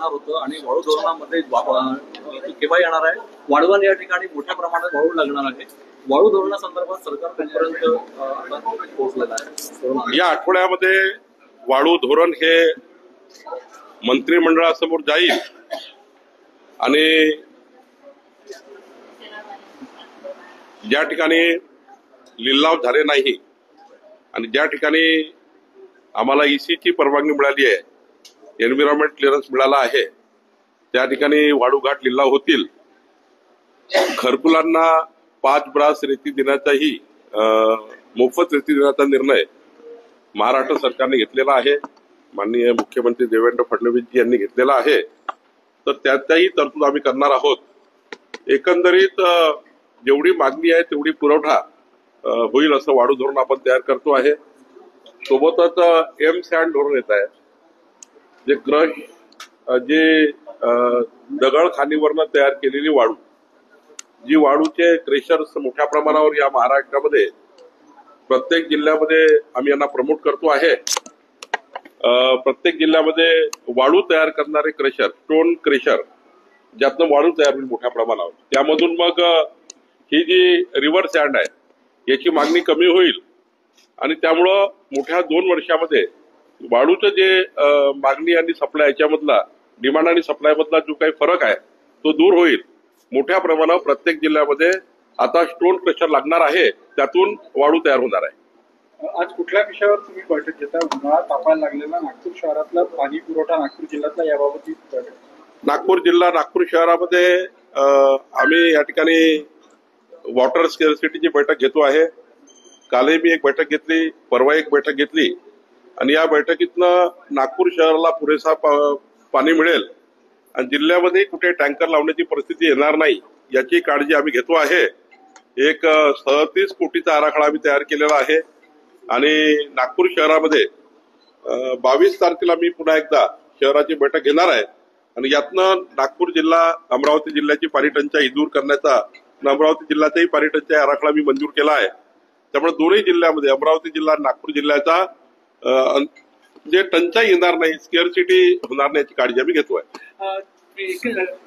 येणार होतं आणि वाळू धरणामध्ये केव्हा येणार आहे? वाळवण या ठिकाणी मोठ्या प्रमाणात वाळू लागणार आहे. वाळू धरणासंदर्भात सरकार कुठपर्यंत पोहोचलेलं आहे? या आठवड्यामध्ये वाळू धोरण हे मंत्रिमंडळासमोर जाईल आणि ज्या ठिकाणी लिलाव झाले नाही आणि ज्या ठिकाणी आम्हाला ईसीची परवानगी मिळाली आहे, एन्व्हायरमेंट क्लिअरन्स मिळाला आहे, त्या ठिकाणी वाळू घाट लिलाव होतील. घरकुलांना 5 ब्रास रेती देण्याचाही मोफत रेती देण्याचा निर्णय महाराष्ट्र सरकारने घेतलेला आहे. माननीय मुख्यमंत्री देवेंद्र फडणवीस यांनी घेतलेला आहे. तर त्याचाही तरतूद आम्ही करणार आहोत. एकंदरीत जेवढी मागणी आहे तेवढी पुरवठा होईल असं वाळू धोरण आपण तयार करतो आहे. सोबतच एम सँड धोरण येत आहे, जे क्रश जे दगड खाणीवरनं तयार केलेली वाळू, जी वाळूचे क्रेशर्स मोठ्या प्रमाणावर या महाराष्ट्रामध्ये प्रत्येक जिल्ह्यामध्ये आम्ही यांना प्रमोट करतो आहे. प्रत्येक जिल्ह्यामध्ये वाळू तयार करणारे क्रेशर, स्टोन क्रेशर, ज्यातनं वाळू तयार होईल मोठ्या प्रमाणावर, त्यामधून मग ही जी रिव्हर सँड आहे याची मागणी कमी होईल आणि त्यामुळं मोठ्या 2 वर्षामध्ये वाळूचं जे मागणी आणि सप्लाय याच्यामधला, डिमांड आणि सप्लाय मधला जो काही फरक आहे तो दूर होईल. मोठ्या प्रमाणावर प्रत्येक जिल्ह्यामध्ये आता स्टोन क्रेशर लागणार आहे, त्यातून वाळू तयार होणार आहे. आज कुठल्या विषयावर तुम्ही बैठक घेता? उन्हाळा तापायला लागलेला नागपूर शहरातला पाणी पुरवठा नागपूर जिल्ह्यातला याबाबत बैठक. नागपूर जिल्हा, नागपूर शहरामध्ये आम्ही या ठिकाणी वॉटर स्केअरसिटीची बैठक घेतो आहे. कालही मी एक बैठक घेतली, परवा एक बैठक घेतली आणि या बैठकीतनं नागपूर शहराला पुरेसा पाणी मिळेल आणि जिल्ह्यामध्ये कुठे टँकर लावण्याची परिस्थिती येणार नाही याची काळजी आम्ही घेतो आहे. एक 37 कोटीचा आराखडा आम्ही तयार केलेला आहे आणि नागपूर शहरामध्ये 22 तारखेला मी पुन्हा एकदा शहराची बैठक घेणार आहे आणि यातनं नागपूर जिल्हा, अमरावती जिल्ह्याची पाणी टंचाई दूर करण्याचा, अमरावती जिल्ह्याचाही पाणी टंचाई आराखडा मी मंजूर केला आहे. त्यामुळे दोन्ही जिल्ह्यामध्ये, अमरावती जिल्हा, नागपूर जिल्ह्याचा जे टंचाई येणार नाही, स्केअरसिटी होणार नाही याची काळजी आम्ही घेतोय.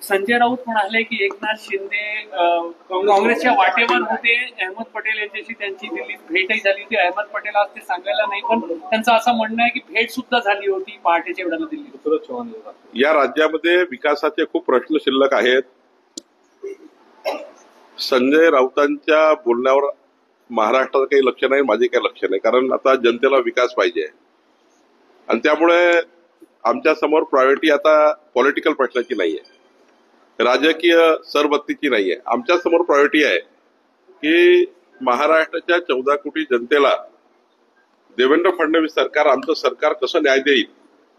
संजय राऊत म्हणाले की एकनाथ शिंदे काँग्रेसच्या वाटेवर होते, अहमद पटेल यांच्याशी त्यांची दिल्लीत भेटही झाली होती. अहमद पटेल आज ते सांगायला नाही, पण त्यांचं असं म्हणणं आहे की भेट सुद्धा झाली होती पहाटेच्या वेळेला दिल्लीत. या राज्यामध्ये विकासाचे खूप प्रश्न शिल्लक आहेत. संजय राऊतांच्या बोलण्यावर महाराष्ट्राचं काही लक्ष नाही, माझे काही लक्ष नाही, कारण आता जनतेला विकास पाहिजे आणि त्यामुळे आमच्या समोर प्रायोरिटी आता पॉलिटिकल प्रश्नाची नाहीये, राजकीय सरबत्तीची नाहीये. आमच्या समोर प्रायोरिटी आहे की महाराष्ट्राच्या 14 कोटी जनतेला देवेंद्र फडणवीस सरकार, आमचं सरकार कसं न्याय देईल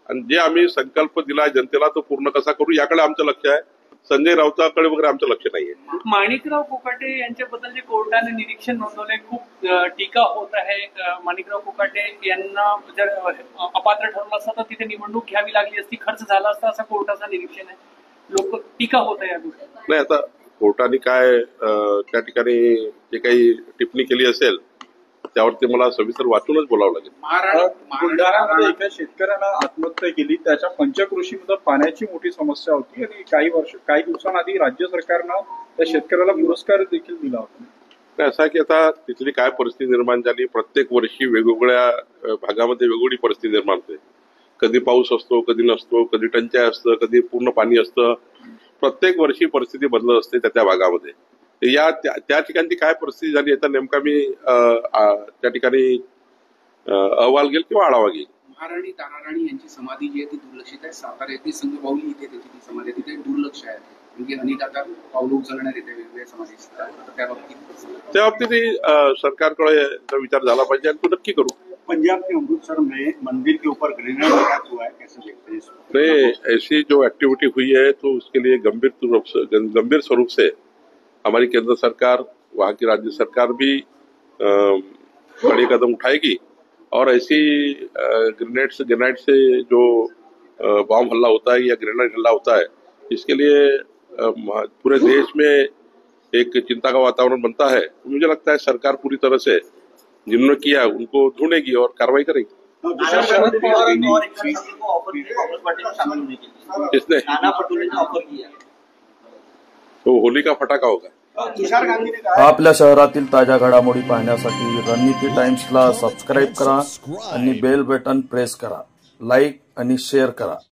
आणि जे आम्ही संकल्प दिला जनतेला तो पूर्ण कसा करू याकडे आमचं लक्ष आहे. संजय राऊतांकडे वगैरे आमचं लक्ष नाहीये. माणिकराव कोकाटे यांच्याबद्दल जे कोर्टाने निरीक्षण नोंदवले, खूप टीका होत आहे. माणिकराव कोकाटे यांना जर अपात्र ठरलं असतं तर तिथे निवडणूक घ्यावी लागली असती, खर्च झाला असता, असं कोर्टाचं निरीक्षण आहे. लोक टीका होत आहे या गोष्टी. नाही, आता कोर्टाने काय त्या ठिकाणी जे काही टिप्पणी केली असेल त्यावरती मला सविस्तर वाचूनच बोलावं लागेल. बुलढाण्यामध्ये एका शेतकऱ्यानं आत्महत्या केली, त्याच्या पंचकृषीमध्ये पाण्याची मोठी समस्या होती आणि काही दिवसांआधी राज्य सरकारनं त्या शेतकऱ्याला पुरस्कार देखील दिला होता. असं की आता तिथली काय परिस्थिती निर्माण झाली, प्रत्येक वर्षी वेगवेगळ्या भागामध्ये वेगवेगळी परिस्थिती निर्माण होते. कधी पाऊस असतो, कधी नसतो, कधी टंचाई असतं, कधी पूर्ण पाणी असतं. प्रत्येक वर्षी परिस्थिती बदलत असते त्या भागामध्ये. त्या ठिकाणी काय परिस्थिती झाली याचा नेमका मी त्या ठिकाणी अहवाल घेईल किंवा आढावा घेईल. महाराणी ताराराणी यांची समाधी जी आहे ती दुर्लक्षित आहे. सातारा येथे संघबाहुली इथे त्याची समाधी तिथे दुर्लक्ष आहे. म्हणजे अनेक आता पावलं उचलण्यात येते वेगवेगळ्या समाधी. त्या बाबतीत सरकारकडे विचार झाला पाहिजे आणि तो नक्की करू. पंजाब के अमृतसर में मंदिर के ऊपर ग्रेनेड अटैक हुआ है, कैसे देखते हैं इसको? नहीं, ऐसी जो एक्टिविटी हुई है तो उसके लिए गंभीर स्वरूप से हमारी केंद्र सरकार, वहाँ की राज्य सरकार भी बड़े कदम उठाएगी और ऐसी ग्रेनेड से जो बॉम्ब हमला होता है या ग्रेनेड हमला होता है, इसके लिए पूरे देश में एक चिंता का वातावरण बनता है. मुझे लगता है सरकार पूरी तरह से जिन्होंने किया उनको ढूंढेगी और कार्रवाई करेगी. शरद पवारांनी और एक साथी को ऑफर की, कांग्रेस पार्टी में शामिल होने के लिए किसने? नाना पटोले ने ऑफर किया। तो होली का फटाका होगा। तुषार गांधी ने कहा आपल्या शहरातील ताज्या घडामोडी पाहण्यासाठी रणनीती टाइम्सला सबस्क्राईब करा आणि बेल बटन प्रेस करा, लाईक आणि शेअर करा।